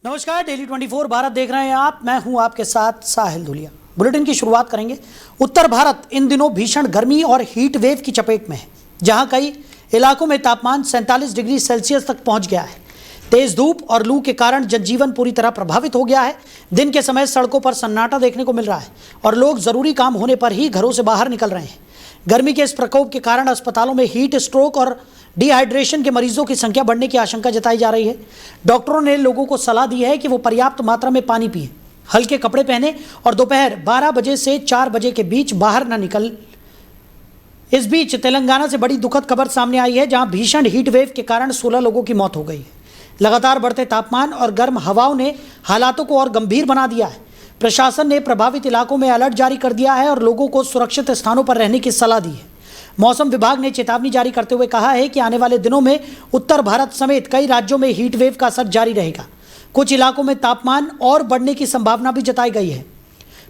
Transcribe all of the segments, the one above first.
नमस्कार, डेली 24 भारत देख रहे हैं आप। मैं हूं आपके साथ साहिल धुलिया। बुलेटिन की शुरुआत करेंगे। उत्तर भारत इन दिनों भीषण गर्मी और हीट वेव की चपेट में है, जहां कई इलाकों में तापमान 47 डिग्री सेल्सियस तक पहुंच गया है। तेज धूप और लू के कारण जनजीवन पूरी तरह प्रभावित हो गया है। दिन के समय सड़कों पर सन्नाटा देखने को मिल रहा है और लोग जरूरी काम होने पर ही घरों से बाहर निकल रहे हैं। गर्मी के इस प्रकोप के कारण अस्पतालों में हीट स्ट्रोक और डिहाइड्रेशन के मरीजों की संख्या बढ़ने की आशंका जताई जा रही है। डॉक्टरों ने लोगों को सलाह दी है कि वो पर्याप्त मात्रा में पानी पिए, हल्के कपड़े पहने और दोपहर 12 बजे से 4 बजे के बीच बाहर न निकल। इस बीच तेलंगाना से बड़ी दुखद खबर सामने आई है, जहां भीषण हीट वेव के कारण 16 लोगों की मौत हो गई है। लगातार बढ़ते तापमान और गर्म हवाओं ने हालातों को और गंभीर बना दिया है। प्रशासन ने प्रभावित इलाकों में अलर्ट जारी कर दिया है और लोगों को सुरक्षित स्थानों पर रहने की सलाह दी है। मौसम विभाग ने चेतावनी जारी करते हुए कहा है कि आने वाले दिनों में उत्तर भारत समेत कई राज्यों में हीट वेव का असर जारी रहेगा। कुछ इलाकों में तापमान और बढ़ने की संभावना भी जताई गई है।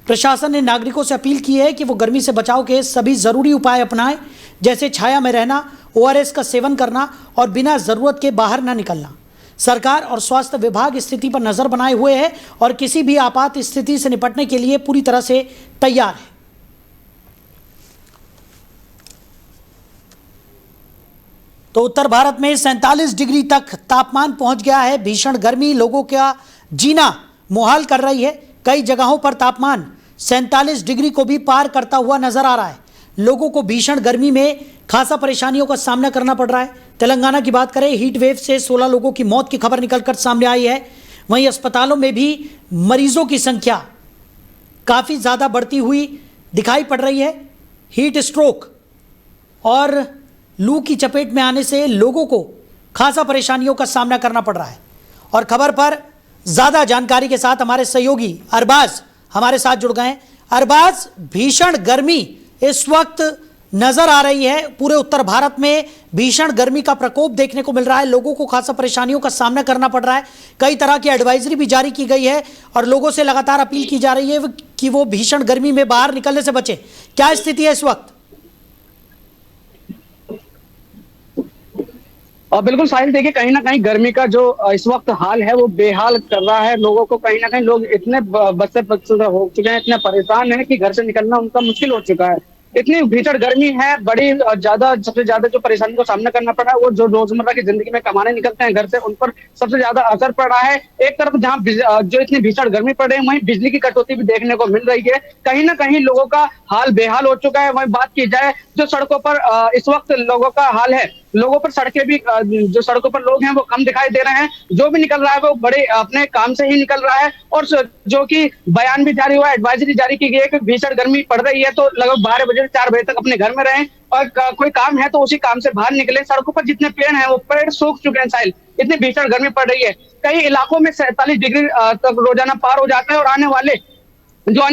प्रशासन ने नागरिकों से अपील की है कि वो गर्मी से बचाव के सभी जरूरी उपाय अपनाएं, जैसे छाया में रहना, ORS का सेवन करना और बिना जरूरत के बाहर न निकलना। सरकार और स्वास्थ्य विभाग स्थिति पर नजर बनाए हुए है और किसी भी आपात स्थिति से निपटने के लिए पूरी तरह से तैयार है। तो उत्तर भारत में 47 डिग्री तक तापमान पहुंच गया है। भीषण गर्मी लोगों का जीना मुहाल कर रही है। कई जगहों पर तापमान 47 डिग्री को भी पार करता हुआ नजर आ रहा है। लोगों को भीषण गर्मी में खासा परेशानियों का सामना करना पड़ रहा है। तेलंगाना की बात करें, हीट वेव से 16 लोगों की मौत की खबर निकलकर सामने आई है। वहीं अस्पतालों में भी मरीजों की संख्या काफ़ी ज़्यादा बढ़ती हुई दिखाई पड़ रही है। हीट स्ट्रोक और लू की चपेट में आने से लोगों को खासा परेशानियों का सामना करना पड़ रहा है। और खबर पर ज़्यादा जानकारी के साथ हमारे सहयोगी अरबाज हमारे साथ जुड़ गए हैं। अरबाज, भीषण गर्मी इस वक्त नजर आ रही है। पूरे उत्तर भारत में भीषण गर्मी का प्रकोप देखने को मिल रहा है। लोगों को खासा परेशानियों का सामना करना पड़ रहा है। कई तरह की एडवाइजरी भी जारी की गई है और लोगों से लगातार अपील की जा रही है कि वो भीषण गर्मी में बाहर निकलने से बचे। क्या स्थिति है इस वक्त? और बिल्कुल साहिल, देखिए कहीं ना कहीं गर्मी का जो इस वक्त हाल है वो बेहाल कर रहा है लोगों को। कहीं ना कहीं लोग इतने बदसे हो चुके हैं, इतने परेशान हैं कि घर से निकलना उनका मुश्किल हो चुका है। इतनी भीषण गर्मी है, बड़ी ज्यादा सबसे ज्यादा जो परेशानी का सामना करना पड़ रहा है वो जो रोजमर्रा की जिंदगी में कमाने निकलते हैं घर से, उन पर सबसे ज्यादा असर पड़ रहा है। एक तरफ जहाँ जो इतनी भीषण गर्मी पड़ रही है, वहीं बिजली की कटौती भी देखने को मिल रही है। कहीं ना कहीं लोगों का हाल बेहाल हो चुका है। वहीं बात की जाए जो सड़कों पर इस वक्त लोगों का हाल है, लोगों पर सड़कें भी, जो सड़कों पर लोग हैं वो कम दिखाई दे रहे हैं। जो भी निकल रहा है वो बड़े अपने काम से ही निकल रहा है। और जो कि बयान भी जारी हुआ है, एडवाइजरी जारी की गई है कि भीषण गर्मी पड़ रही है तो लगभग 12 बजे से 4 बजे तक अपने घर में रहें और कोई काम है तो उसी काम से बाहर निकले। सड़कों पर जितने पेड़ हैं वो पेड़ सूख चुके हैं साहिल, इतनी भीषण गर्मी पड़ रही है। कई इलाकों में 47 डिग्री तक रोजाना पार हो जाता है और आने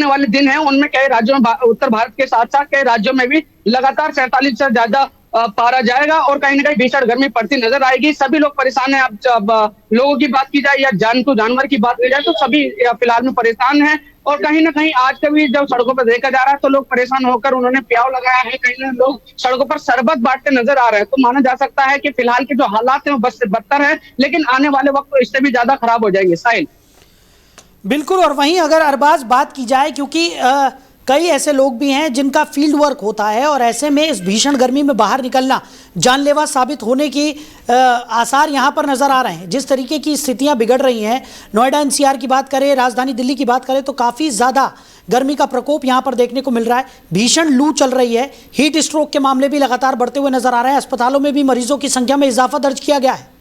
वाले दिन हैं उनमें कई राज्यों में, उत्तर भारत के साथ साथ कई राज्यों में भी लगातार 47 से ज्यादा पारा जाएगा और कहीं ना कहीं भीषण गर्मी पड़ती नजर आएगी। सभी लोग परेशान हैं। अब लोगों की बात की जाए या जानवर की बात की जाए तो सभी फिलहाल में परेशान हैं। और कहीं ना कहीं आज कभी जब सड़कों पर देखा जा रहा है तो लोग परेशान होकर उन्होंने प्याव लगाया है। कहीं ना लोग सड़कों पर शरबत बांटते नजर आ रहे हैं। तो माना जा सकता है कि फिलहाल के जो हालात हैं वो बस से बदतर है, लेकिन आने वाले वक्त तो इससे भी ज्यादा खराब हो जाएंगे साहिल। बिल्कुल। और वहीं अगर अरबाज बात की जाए, क्योंकि कई ऐसे लोग भी हैं जिनका फील्ड वर्क होता है और ऐसे में इस भीषण गर्मी में बाहर निकलना जानलेवा साबित होने की आसार यहाँ पर नज़र आ रहे हैं। जिस तरीके की स्थितियाँ बिगड़ रही हैं, नोएडा NCR की बात करें, राजधानी दिल्ली की बात करें तो काफ़ी ज़्यादा गर्मी का प्रकोप यहाँ पर देखने को मिल रहा है। भीषण लू चल रही है। हीट स्ट्रोक के मामले भी लगातार बढ़ते हुए नजर आ रहे हैं। अस्पतालों में भी मरीजों की संख्या में इजाफा दर्ज किया गया है।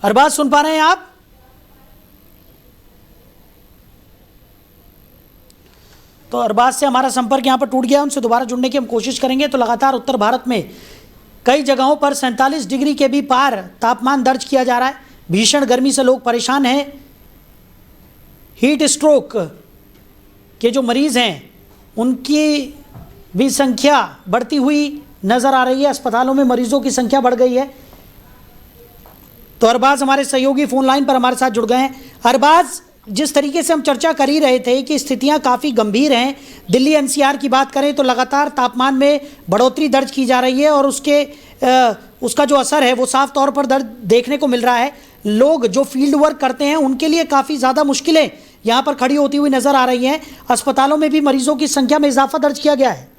अरबाज, सुन पा रहे हैं आप? तो अरबाज से हमारा संपर्क यहां पर टूट गया। उनसे दोबारा जुड़ने की हम कोशिश करेंगे। तो लगातार उत्तर भारत में कई जगहों पर 47 डिग्री के भी पार तापमान दर्ज किया जा रहा है। भीषण गर्मी से लोग परेशान हैं। हीट स्ट्रोक के जो मरीज हैं उनकी भी संख्या बढ़ती हुई नजर आ रही है। अस्पतालों में मरीजों की संख्या बढ़ गई है। तो अरबाज हमारे सहयोगी फोन लाइन पर हमारे साथ जुड़ गए हैं। अरबाज, जिस तरीके से हम चर्चा कर ही रहे थे कि स्थितियां काफ़ी गंभीर हैं, दिल्ली एनसीआर की बात करें तो लगातार तापमान में बढ़ोतरी दर्ज की जा रही है और उसका जो असर है वो साफ तौर पर दर्ज देखने को मिल रहा है। लोग जो फील्ड वर्क करते हैं उनके लिए काफ़ी ज़्यादा मुश्किलें यहाँ पर खड़ी होती हुई नजर आ रही हैं। अस्पतालों में भी मरीजों की संख्या में इजाफा दर्ज किया गया है।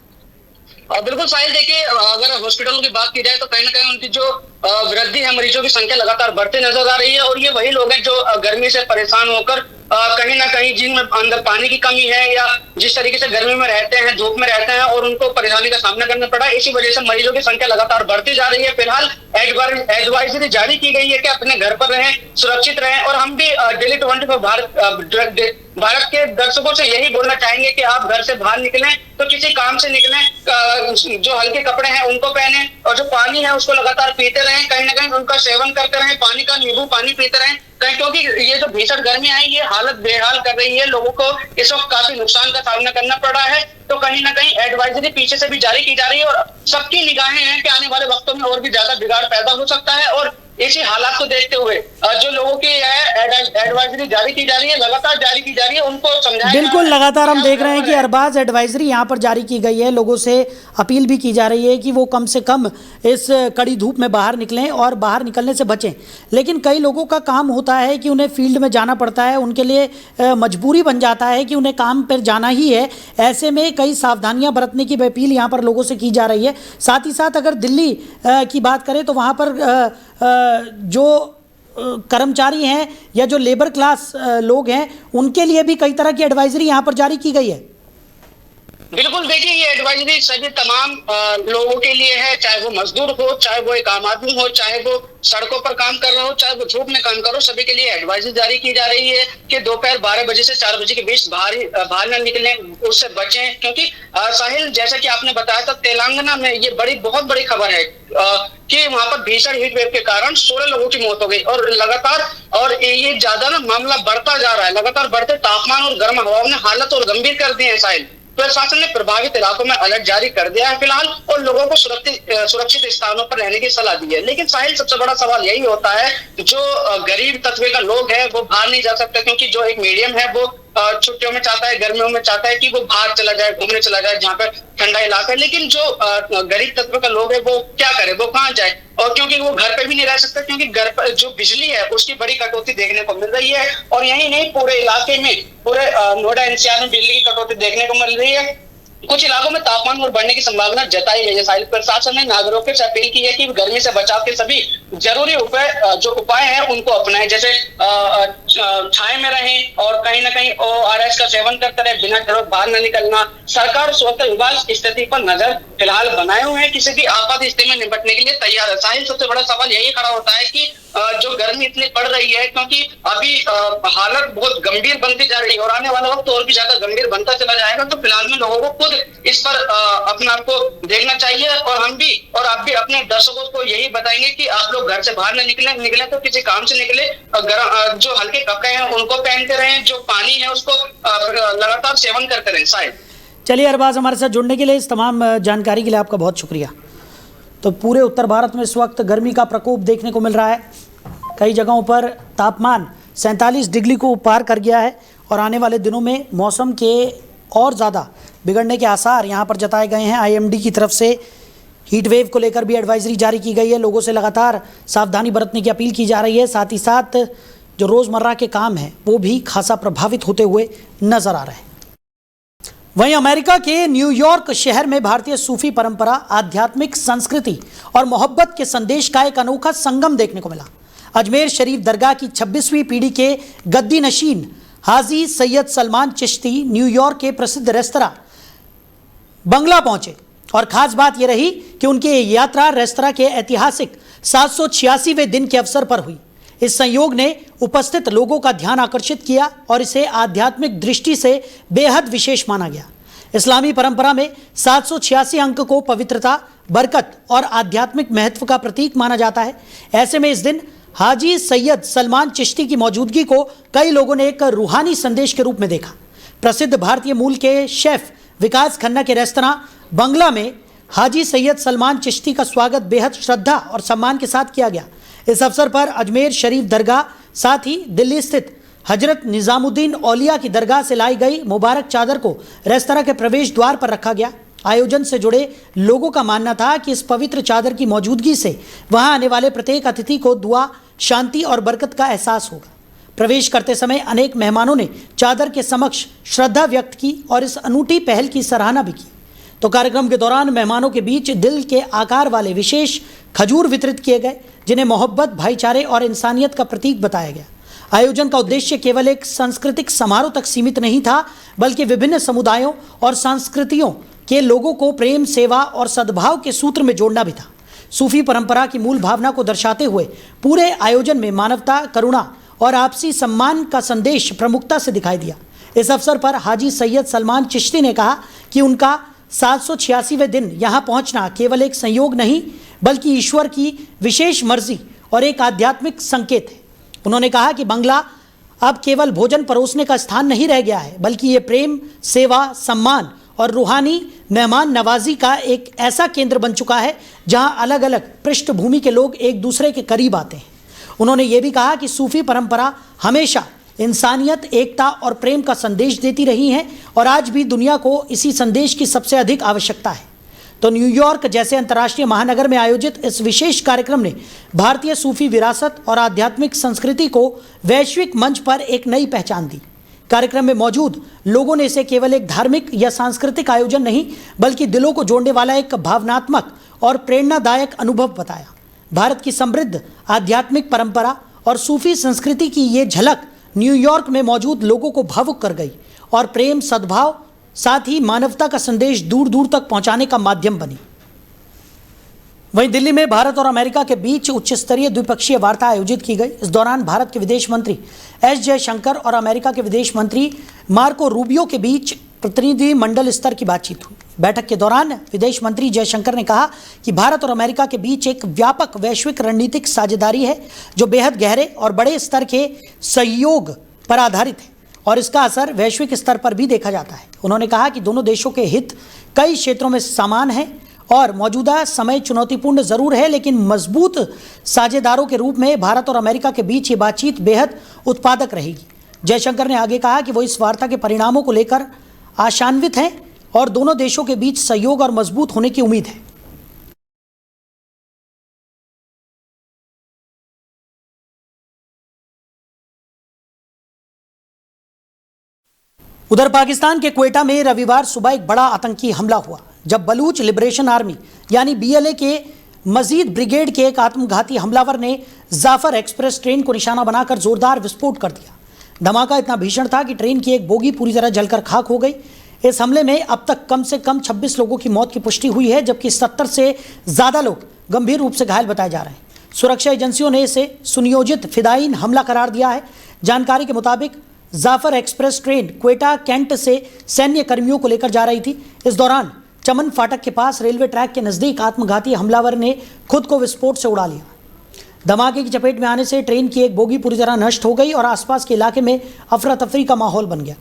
बिल्कुल साहिल, देखिए अगर हॉस्पिटलों की बात की जाए तो कहीं ना कहीं उनकी जो वृद्धि है, मरीजों की संख्या लगातार बढ़ती नजर आ रही है। और ये वही लोग हैं जो गर्मी से परेशान होकर कहीं ना कहीं जिनमें अंदर पानी की कमी है या जिस तरीके से गर्मी में रहते हैं, धूप में रहते हैं और उनको परेशानी का सामना करना पड़ा, इसी वजह से मरीजों की संख्या लगातार बढ़ती जा रही है। फिलहाल एडवाइजरी जारी की गई है कि अपने घर पर रहें, सुरक्षित रहें। और हम भी डेली 24 भारत के दर्शकों से यही बोलना चाहेंगे कि आप घर से बाहर निकलें तो किसी काम से निकलें, जो हल्के कपड़े हैं उनको पहने और जो पानी है उसको लगातार पीते रहें, कहीं ना कहीं उनका सेवन करते रहें, पानी का नींबू पानी पीते रहें कहीं, क्योंकि ये जो भीषण गर्मी है ये हालत बेहाल कर रही है। लोगों को इस वक्त काफी नुकसान का सामना करना पड़ा है। तो कहीं ना कहीं एडवाइजरी पीछे से भी जारी की जा रही है और सबकी निगाहें हैं कि आने वाले वक्तों में और भी ज्यादा बिगाड़ पैदा हो सकता है। और इसी हालात को देखते हुए जो लोगों की एडवाइजरी जारी की जा रही है, लगातार जारी की जा रही है, उनको समझाया बिल्कुल लगातार हम देख रहे हैं कि अरबाज एडवाइजरी यहाँ पर जारी की गई है। लोगों से अपील भी की जा रही है कि वो कम से कम इस कड़ी धूप में बाहर निकलें और बाहर निकलने से बचें। लेकिन कई लोगों का काम होता है कि उन्हें फील्ड में जाना पड़ता है, उनके लिए मजबूरी बन जाता है कि उन्हें काम पर जाना ही है। ऐसे में कई सावधानियाँ बरतने की अपील यहाँ पर लोगों से की जा रही है। साथ ही साथ अगर दिल्ली की बात करें तो वहाँ पर जो कर्मचारी हैं या जो लेबर क्लास लोग हैं उनके लिए भी कई तरह की एडवाइजरी यहाँ पर जारी की गई है। बिल्कुल, देखिए ये एडवाइजरी सभी तमाम लोगों के लिए है, चाहे वो मजदूर हो, चाहे वो एक आम आदमी हो, चाहे वो सड़कों पर काम कर रहा हो, चाहे वो धूप में काम कर रहा हो, सभी के लिए एडवाइजरी जारी की जा रही है कि दोपहर 12 बजे से 4 बजे के बीच बाहर न निकलें, उससे बचें। क्योंकि साहिल, जैसा कि आपने बताया था, तेलंगाना में ये बहुत बड़ी खबर है कि वहां पर भीषण हीट वेव के कारण 16 लोगों की मौत हो गई और लगातार और ये ज्यादा ना मामला बढ़ता जा रहा है। लगातार बढ़ते तापमान और गर्म हवाओं ने हालत और गंभीर कर दी है साहिल। प्रशासन ने प्रभावित इलाकों में अलर्ट जारी कर दिया है फिलहाल और लोगों को सुरक्षित स्थानों पर रहने की सलाह दी है। लेकिन साहिल, सबसे बड़ा सवाल यही होता है, जो गरीब तबके का लोग है वो बाहर नहीं जा सकते, क्योंकि जो एक मीडियम है वो छुट्टियों में चाहता है, गर्मियों में चाहता है कि वो बाहर चला जाए, घूमने चला जाए जहाँ पर ठंडा इलाका है। लेकिन जो गरीब तबके का लोग है वो क्या करे, वो कहाँ जाए? और क्योंकि वो घर पे भी नहीं रह सकते, क्योंकि घर पर जो बिजली है उसकी बड़ी कटौती देखने को मिल रही है। और यही नहीं, पूरे इलाके में, पूरे नोएडा एनसीआर में बिजली की कटौती देखने को मिल रही है। कुछ इलाकों में तापमान और बढ़ने की संभावना जताई गई है। साहिल, प्रशासन ने नागरिकों से अपील की है कि गर्मी से बचाव के सभी जरूरी उपाय हैं उनको अपनाएं, जैसे छाए में रहें और कहीं ना कहीं ORS का सेवन करते रहे, बिना डर बाहर न निकलना। सरकार और स्वास्थ्य विभाग स्थिति पर नजर फिलहाल बनाए हुए हैं, किसी भी आपात स्थिति में निपटने के लिए तैयार है। साहिल, सबसे बड़ा सवाल यही खड़ा होता है कि जो गर्मी इतनी पड़ रही है, क्योंकि अभी हालत बहुत गंभीर बनती जा रही है और आने वाला वक्त और भी ज्यादा गंभीर बनता चला जाएगा। तो फिलहाल में लोगों को खुद इस पर अपने आप को देखना चाहिए और हम भी और आप भी अपने दर्शकों को यही बताएंगे कि आप लोग घर से बाहर न निकले तो किसी काम से निकले, जो हल्के कपड़े हैं उनको पहनते रहें, जो पानी है उसको लगातार सेवन करते रहें। शायद चलिए अरबाज, हमारे साथ जुड़ने के लिए, इस तमाम जानकारी के लिए आपका बहुत शुक्रिया। तो पूरे उत्तर भारत में इस वक्त गर्मी का प्रकोप देखने को मिल रहा है। कई जगहों पर तापमान 47 डिग्री को पार कर गया है और आने वाले दिनों में मौसम के और ज़्यादा बिगड़ने के आसार यहाँ पर जताए गए हैं। IMD की तरफ से हीट वेव को लेकर भी एडवाइजरी जारी की गई है। लोगों से लगातार सावधानी बरतने की अपील की जा रही है। साथ ही साथ जो रोज़मर्रा के काम हैं वो भी खासा प्रभावित होते हुए नज़र आ रहे हैं। वहीं अमेरिका के न्यूयॉर्क शहर में भारतीय सूफी परंपरा, आध्यात्मिक संस्कृति और मोहब्बत के संदेश का एक अनोखा संगम देखने को मिला। अजमेर शरीफ दरगाह की 26वीं पीढ़ी के गद्दी नशीन हाजी सैयद सलमान चिश्ती न्यूयॉर्क के प्रसिद्ध रेस्तरां बंगला पहुंचे और खास बात यह रही कि उनकी यात्रा रेस्तरां के ऐतिहासिक 786वें दिन के अवसर पर हुई। इस संयोग ने उपस्थित लोगों का ध्यान आकर्षित किया और इसे आध्यात्मिक दृष्टि से बेहद विशेष माना गया। इस्लामी परंपरा में 786 अंक को पवित्रता, बरकत और आध्यात्मिक महत्व का प्रतीक माना जाता है। ऐसे में इस दिन हाजी सैयद सलमान चिश्ती की मौजूदगी को कई लोगों ने एक रूहानी संदेश के रूप में देखा। प्रसिद्ध भारतीय मूल के शेफ विकास खन्ना के रेस्तरां बंगला में हाजी सैयद सलमान चिश्ती का स्वागत बेहद श्रद्धा और सम्मान के साथ किया गया। इस अवसर पर अजमेर शरीफ दरगाह, साथ ही दिल्ली स्थित हजरत निजामुद्दीन औलिया की दरगाह से लाई गई मुबारक चादर को रेस्तरां के प्रवेश द्वार पर रखा गया। आयोजन से जुड़े लोगों का मानना था कि इस पवित्र चादर की मौजूदगी से वहां आने वाले प्रत्येक अतिथि को दुआ, शांति और बरकत का एहसास होगा। प्रवेश करते समय अनेक मेहमानों ने चादर के समक्ष श्रद्धा व्यक्त की और इस अनूठी पहल की सराहना भी की। तो कार्यक्रम के दौरान मेहमानों के बीच दिल के आकार वाले विशेष खजूर वितरित किए गए, जिन्हें मोहब्बत, भाईचारे और इंसानियत का प्रतीक बताया गया। आयोजन का उद्देश्य केवल एक सांस्कृतिक समारोह तक सीमित नहीं था, बल्कि विभिन्न समुदायों और संस्कृतियों के लोगों को प्रेम, सेवा और सद्भाव के सूत्र में जोड़ना भी था। सूफी परंपरा की मूल भावना को दर्शाते हुए पूरे आयोजन में मानवता, करुणा और आपसी सम्मान का संदेश प्रमुखता से दिखाई दिया। इस अवसर पर हाजी सैयद सलमान चिश्ती ने कहा कि उनका 786वें दिन यहाँ पहुँचना केवल एक संयोग नहीं, बल्कि ईश्वर की विशेष मर्जी और एक आध्यात्मिक संकेत है। उन्होंने कहा कि बंगला अब केवल भोजन परोसने का स्थान नहीं रह गया है, बल्कि ये प्रेम, सेवा, सम्मान और रूहानी मेहमान नवाजी का एक ऐसा केंद्र बन चुका है जहां अलग अलग पृष्ठभूमि के लोग एक दूसरे के करीब आते हैं। उन्होंने ये भी कहा कि सूफी परंपरा हमेशा इंसानियत, एकता और प्रेम का संदेश देती रही है और आज भी दुनिया को इसी संदेश की सबसे अधिक आवश्यकता है। तो न्यूयॉर्क जैसे अंतर्राष्ट्रीय महानगर में आयोजित इस विशेष कार्यक्रम ने भारतीय सूफी विरासत और आध्यात्मिक संस्कृति को वैश्विक मंच पर एक नई पहचान दी। कार्यक्रम में मौजूद लोगों ने इसे केवल एक धार्मिक या सांस्कृतिक आयोजन नहीं, बल्कि दिलों को जोड़ने वाला एक भावनात्मक और प्रेरणादायक अनुभव बताया। भारत की समृद्ध आध्यात्मिक परंपरा और सूफी संस्कृति की ये झलक न्यूयॉर्क में मौजूद लोगों को भावुक कर गई और प्रेम, सद्भाव, साथ ही मानवता का संदेश दूर दूर तक पहुंचाने का माध्यम बनी। वहीं दिल्ली में भारत और अमेरिका के बीच उच्च स्तरीय द्विपक्षीय वार्ता आयोजित की गई। इस दौरान भारत के विदेश मंत्री एस जयशंकर और अमेरिका के विदेश मंत्री मार्को रूबियो के बीच प्रतिनिधि मंडल स्तर की बातचीत हुई। बैठक के दौरान विदेश मंत्री जयशंकर ने कहा कि भारत और अमेरिका के बीच एक व्यापक वैश्विक रणनीतिक साझेदारी है जो बेहद गहरे और बड़े स्तर के सहयोग पर आधारित है और इसका असर वैश्विक स्तर पर भी देखा जाता है। उन्होंने कहा कि दोनों देशों के हित कई क्षेत्रों में समान हैं और मौजूदा समय चुनौतीपूर्ण जरूर है, लेकिन मजबूत साझेदारों के रूप में भारत और अमेरिका के बीच ये बातचीत बेहद उत्पादक रहेगी। जयशंकर ने आगे कहा कि वो इस वार्ता के परिणामों को लेकर आशान्वित हैं और दोनों देशों के बीच सहयोग और मजबूत होने की उम्मीद है। उधर पाकिस्तान के क्वेटा में रविवार सुबह एक बड़ा आतंकी हमला हुआ, जब बलूच लिबरेशन आर्मी यानी BLA के मजीद ब्रिगेड के एक आत्मघाती हमलावर ने जाफर एक्सप्रेस ट्रेन को निशाना बनाकर जोरदार विस्फोट कर दिया। धमाका इतना भीषण था कि ट्रेन की एक बोगी पूरी तरह जलकर खाक हो गई। इस हमले में अब तक कम से कम 26 लोगों की मौत की पुष्टि हुई है, जबकि 70 से ज़्यादा लोग गंभीर रूप से घायल बताए जा रहे हैं। सुरक्षा एजेंसियों ने इसे सुनियोजित फिदायीन हमला करार दिया है। जानकारी के मुताबिक Jaffar express train Quetta cantt से सैन्य कर्मियों को लेकर जा रही थी। इस दौरान चमन फाटक के पास रेलवे ट्रैक के नज़दीक आत्मघाती हमलावर ने खुद को विस्फोट से उड़ा लिया। धमाके की चपेट में आने से ट्रेन की एक बोगी पूरी तरह नष्ट हो गई और आसपास के इलाके में अफरा तफरी का माहौल बन गया।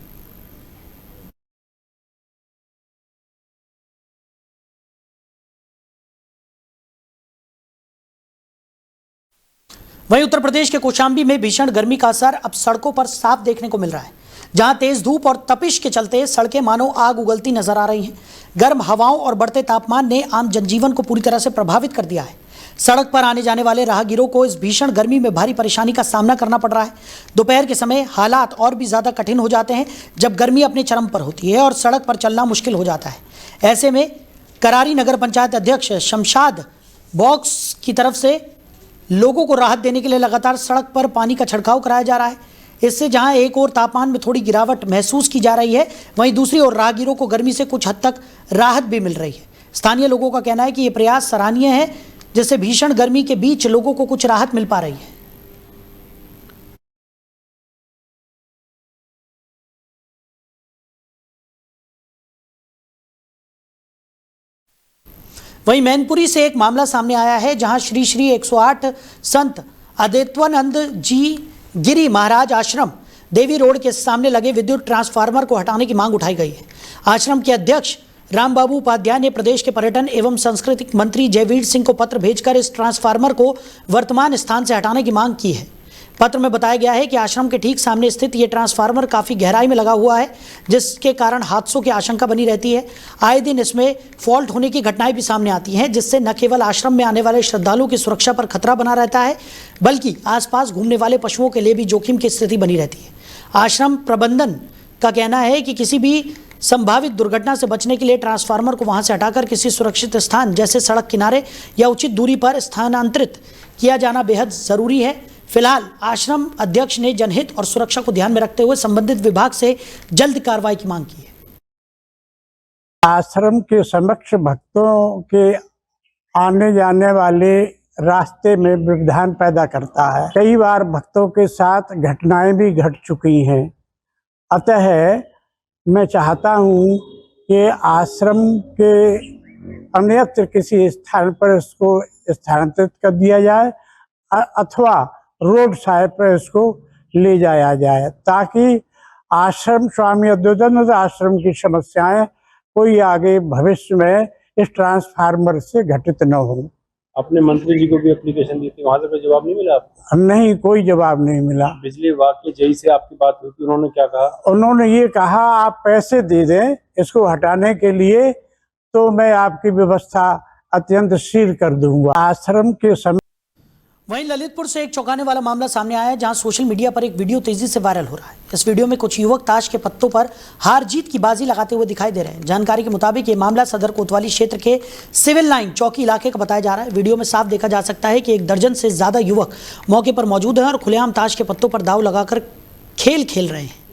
वहीं उत्तर प्रदेश के कौशाम्बी में भीषण गर्मी का असर अब सड़कों पर साफ देखने को मिल रहा है, जहां तेज धूप और तपिश के चलते सड़कें मानो आग उगलती नजर आ रही हैं। गर्म हवाओं और बढ़ते तापमान ने आम जनजीवन को पूरी तरह से प्रभावित कर दिया है। सड़क पर आने जाने वाले राहगीरों को इस भीषण गर्मी में भारी परेशानी का सामना करना पड़ रहा है। दोपहर के समय हालात और भी ज़्यादा कठिन हो जाते हैं जब गर्मी अपने चरम पर होती है और सड़क पर चलना मुश्किल हो जाता है। ऐसे में करारी नगर पंचायत अध्यक्ष शमशाद बॉक्स की तरफ से लोगों को राहत देने के लिए लगातार सड़क पर पानी का छिड़काव कराया जा रहा है। इससे जहां एक ओर तापमान में थोड़ी गिरावट महसूस की जा रही है, वहीं दूसरी ओर राहगीरों को गर्मी से कुछ हद तक राहत भी मिल रही है। स्थानीय लोगों का कहना है कि ये प्रयास सराहनीय है, जिससे भीषण गर्मी के बीच लोगों को कुछ राहत मिल पा रही है। वहीं मैनपुरी से एक मामला सामने आया है, जहां श्री श्री 108 संत अद्वैतानंद जी गिरी महाराज आश्रम देवी रोड के सामने लगे विद्युत ट्रांसफार्मर को हटाने की मांग उठाई गई है। आश्रम के अध्यक्ष रामबाबू उपाध्याय ने प्रदेश के पर्यटन एवं सांस्कृतिक मंत्री जयवीर सिंह को पत्र भेजकर इस ट्रांसफार्मर को वर्तमान स्थान से हटाने की मांग की है। पत्र में बताया गया है कि आश्रम के ठीक सामने स्थित ये ट्रांसफार्मर काफ़ी गहराई में लगा हुआ है, जिसके कारण हादसों की आशंका बनी रहती है। आए दिन इसमें फॉल्ट होने की घटनाएं भी सामने आती हैं, जिससे न केवल आश्रम में आने वाले श्रद्धालुओं की सुरक्षा पर खतरा बना रहता है, बल्कि आसपास घूमने वाले पशुओं के लिए भी जोखिम की स्थिति बनी रहती है। आश्रम प्रबंधन का कहना है कि किसी भी संभावित दुर्घटना से बचने के लिए ट्रांसफार्मर को वहां से हटाकर किसी सुरक्षित स्थान जैसे सड़क किनारे या उचित दूरी पर स्थानांतरित किया जाना बेहद जरूरी है। फिलहाल आश्रम अध्यक्ष ने जनहित और सुरक्षा को ध्यान में रखते हुए संबंधित विभाग से जल्द कार्रवाई की मांग की है। आश्रम के समक्ष भक्तों के आने जाने वाले रास्ते में व्यवधान पैदा करता है। कई बार भक्तों के साथ घटनाएं भी घट चुकी हैं। अतः मैं चाहता हूं कि आश्रम के अन्यत्र किसी स्थान पर इसको स्थानांतरित कर दिया जाए अथवा रोड साइड पर इसको ले जाया जाए, ताकि आश्रम स्वामी अद्वैतानंद आश्रम की समस्याएं कोई आगे भविष्य में इस ट्रांसफार्मर से घटित न हो। अपने मंत्री जी को भी एप्लीकेशन दी थी, वहां से कोई जवाब नहीं मिला आपको? नहीं, कोई जवाब नहीं मिला। बिजली विभाग के जेई से आपकी बात हुई थी, उन्होंने क्या कहा? उन्होंने ये कहा आप पैसे दे दें इसको हटाने के लिए तो मैं आपकी व्यवस्था अत्यंत शीघ्र कर दूंगा। आश्रम के समय वहीं ललितपुर से एक चौंकाने वाला मामला सामने आया है, जहां सोशल मीडिया पर एक वीडियो तेजी से वायरल हो रहा है। इस वीडियो में कुछ युवक ताश के पत्तों पर हार जीत की बाजी लगाते हुए दिखाई दे रहे हैं। जानकारी के मुताबिक ये मामला सदर कोतवाली क्षेत्र के सिविल लाइन चौकी इलाके का बताया जा रहा है। वीडियो में साफ देखा जा सकता है कि 1 दर्जन से ज्यादा युवक मौके पर मौजूद हैं और खुलेआम ताश के पत्तों पर दाव लगाकर खेल रहे हैं।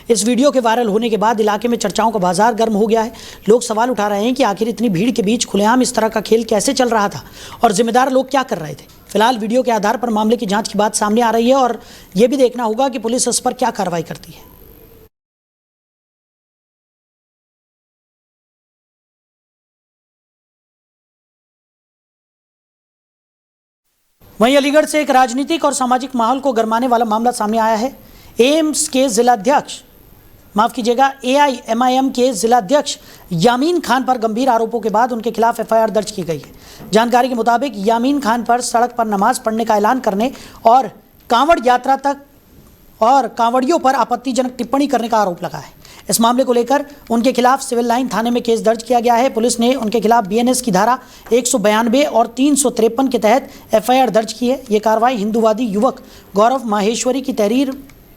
इस वीडियो के वायरल होने के बाद इलाके में चर्चाओं का बाजार गर्म हो गया है। लोग सवाल उठा रहे हैं कि आखिर इतनी भीड़ के बीच खुलेआम इस तरह का खेल कैसे चल रहा था और जिम्मेदार लोग क्या कर रहे थे। फिलहाल वीडियो के आधार पर मामले की जांच की बात सामने आ रही है और यह भी देखना होगा कि पुलिस इस पर क्या कार्रवाई करती है। वहीं अलीगढ़ से एक राजनीतिक और सामाजिक माहौल को गरमाने वाला मामला सामने आया है। एम्स के जिलाध्यक्ष AIMIM के जिलाध्यक्ष यामीन खान पर गंभीर आरोपों के बाद उनके खिलाफ FIR दर्ज की गई है। जानकारी के मुताबिक यामीन खान पर सड़क पर नमाज पढ़ने का ऐलान करने और कांवड़ यात्रा तक और कांवड़ियों पर आपत्तिजनक टिप्पणी करने का आरोप लगा है। इस मामले को लेकर उनके खिलाफ सिविल लाइन थाने में केस दर्ज किया गया है। पुलिस ने उनके खिलाफ BNS की धारा 192 और 353 के तहत FIR दर्ज की है। ये कार्रवाई हिंदूवादी युवक गौरव माहेश्वरी की तहरीर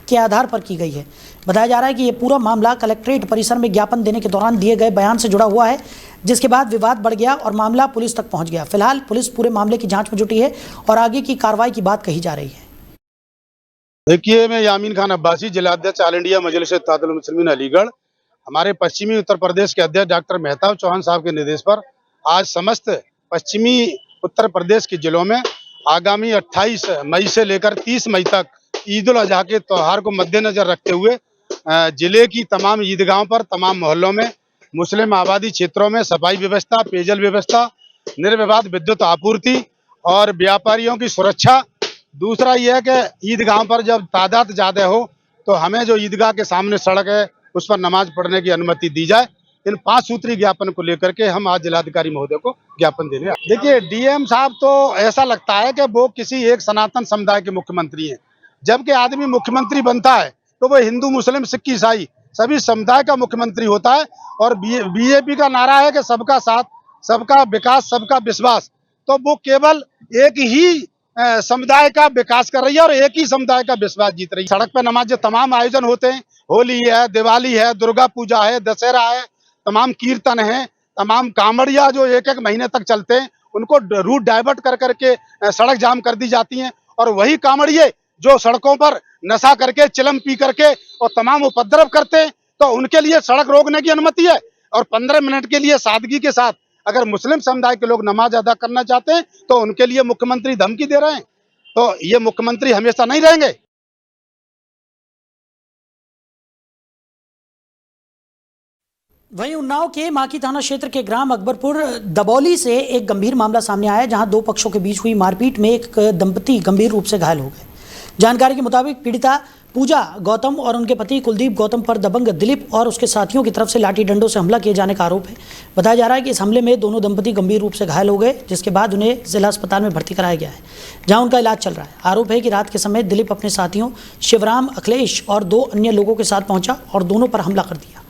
के आधार पर की गई है। बताया जा रहा है कि यह पूरा मामला कलेक्ट्रेट परिसर में ज्ञापन देने के दौरान दिए गए बयान से जुड़ा हुआ है, जिसके बाद विवाद बढ़ गया और मामला पुलिस तक पहुंच गया। फिलहाल पुलिस पूरे मामले की जांच में जुटी है और आगे की कार्रवाई की बात कही जा रही है। देखिए, मैं यामीन खान अब्बासी, जिलाध्यक्ष ऑल इंडिया मजलिस-ए-इत्तेहादुल मुस्लिमीन अलीगढ़। हमारे पश्चिमी उत्तर प्रदेश के अध्यक्ष डॉक्टर मेहताब चौहान साहब के निर्देश पर आज समस्त पश्चिमी उत्तर प्रदेश के जिलों में आगामी 28 मई से लेकर 30 मई तक ईद उल अजहा के त्यौहार को मद्देनजर रखते हुए जिले की तमाम ईदगाहों पर, तमाम मोहल्लों में, मुस्लिम आबादी क्षेत्रों में सफाई व्यवस्था, पेयजल व्यवस्था, निर्विवाद विद्युत आपूर्ति और व्यापारियों की सुरक्षा। दूसरा यह है कि ईदगाहों पर जब तादाद ज़्यादा हो तो हमें जो ईदगाह के सामने सड़क है उस पर नमाज पढ़ने की अनुमति दी जाए। इन 5 सूत्री ज्ञापन को लेकर के हम आज जिलाधिकारी महोदय को ज्ञापन देने। देखिए, DM साहब तो ऐसा लगता है कि वो किसी एक सनातन समुदाय के मुख्यमंत्री हैं, जबकि आदमी मुख्यमंत्री बनता है तो वो हिंदू, मुस्लिम, सिख, ईसाई सभी समुदाय का मुख्यमंत्री होता है। और BJP का नारा है कि सबका साथ, सबका विकास, सबका विश्वास। तो वो केवल एक ही समुदाय का विकास कर रही है और एक ही समुदाय का विश्वास जीत रही है। सड़क पर नमाज जो तमाम आयोजन होते हैं, होली है, दिवाली है, दुर्गा पूजा है, दशहरा है, तमाम कीर्तन है, तमाम कांवड़िया जो 1-1 महीने तक चलते हैं, उनको रूट डाइवर्ट कर करके सड़क जाम कर दी जाती हैं। और वही कांवड़िए जो सड़कों पर नशा करके, चिलम पी करके और तमाम उपद्रव करते हैं, तो उनके लिए सड़क रोकने की अनुमति है। और 15 मिनट के लिए सादगी के साथ अगर मुस्लिम समुदाय के लोग नमाज अदा करना चाहते हैं तो उनके लिए मुख्यमंत्री धमकी दे रहे हैं। तो ये मुख्यमंत्री हमेशा नहीं रहेंगे। वहीं उन्नाव के माकी थाना क्षेत्र के ग्राम अकबरपुर दबौली से एक गंभीर मामला सामने आया, जहां 2 पक्षों के बीच हुई मारपीट में एक दंपति गंभीर रूप से घायल हो गए। जानकारी के मुताबिक पीड़िता पूजा गौतम और उनके पति कुलदीप गौतम पर दबंग दिलीप और उसके साथियों की तरफ से लाठी डंडों से हमला किए जाने का आरोप है। बताया जा रहा है कि इस हमले में दोनों दंपति गंभीर रूप से घायल हो गए, जिसके बाद उन्हें जिला अस्पताल में भर्ती कराया गया है, जहां उनका इलाज चल रहा है। आरोप है कि रात के समय दिलीप अपने साथियों शिवराम, अखिलेश और 2 अन्य लोगों के साथ पहुंचा और दोनों पर हमला कर दिया।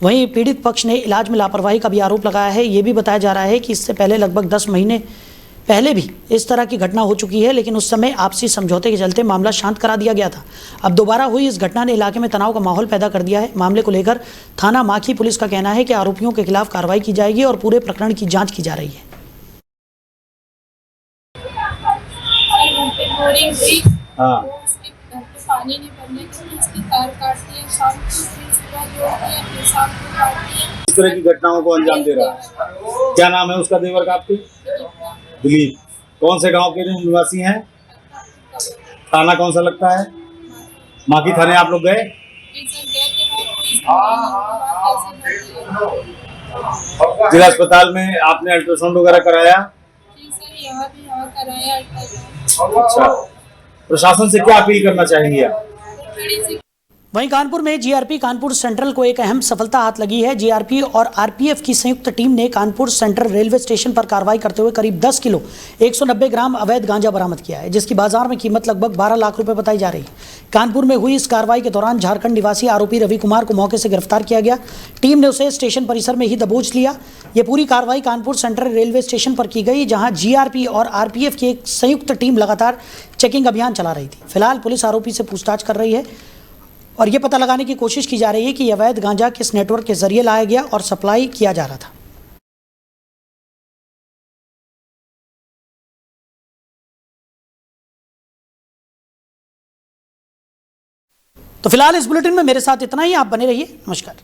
वहीं पीड़ित पक्ष ने इलाज में लापरवाही का भी आरोप लगाया है। ये भी बताया जा रहा है कि इससे पहले लगभग 10 महीने पहले भी इस तरह की घटना हो चुकी है, लेकिन उस समय आपसी समझौते के चलते मामला शांत करा दिया गया था। अब दोबारा हुई इस घटना ने इलाके में तनाव का माहौल पैदा कर दिया है। मामले को लेकर थाना माखी पुलिस का कहना है कि आरोपियों के खिलाफ कार्रवाई की जाएगी और पूरे प्रकरण की जांच की जा रही है। हाँ। पानी नहीं भरने के इसकी तार काट दिया, शाम को सुबह जोड़ दिया, फिर शाम को काट दिया। इस तरह की घटनाओं को अंजाम दे रहा है। क्या नाम है उसका देवर का आपके? दिलीप। कौन से गांव के निवासी हैं? थाना कौन सा लगता है? माखी थाने आप लोग गए? जिला अस्पताल में आपने अल्ट्रासाउंड वगैरह कराया? यहाँ भी यहाँ कराया। अच्छा, प्रशासन से क्या अपील करना चाहेंगे आप? वहीं कानपुर में जीआरपी कानपुर सेंट्रल को एक अहम सफलता हाथ लगी है। जीआरपी और आरपीएफ की संयुक्त टीम ने कानपुर सेंट्रल रेलवे स्टेशन पर कार्रवाई करते हुए करीब 10 किलो 190 ग्राम अवैध गांजा बरामद किया है, जिसकी बाजार में कीमत लगभग 12 लाख रुपए बताई जा रही है। कानपुर में हुई इस कार्रवाई के दौरान झारखंड निवासी आरोपी रवि कुमार को मौके से गिरफ्तार किया गया। टीम ने उसे स्टेशन परिसर में ही दबोच लिया। ये पूरी कार्रवाई कानपुर सेंट्रल रेलवे स्टेशन पर की गई, जहां जीआरपी और आरपीएफ की एक संयुक्त टीम लगातार चेकिंग अभियान चला रही थी। फिलहाल पुलिस आरोपी से पूछताछ कर रही है और ये पता लगाने की कोशिश की जा रही है कि अवैध गांजा किस नेटवर्क के जरिए लाया गया और सप्लाई किया जा रहा था। तो फिलहाल इस बुलेटिन में मेरे साथ इतना ही। आप बने रहिए। नमस्कार।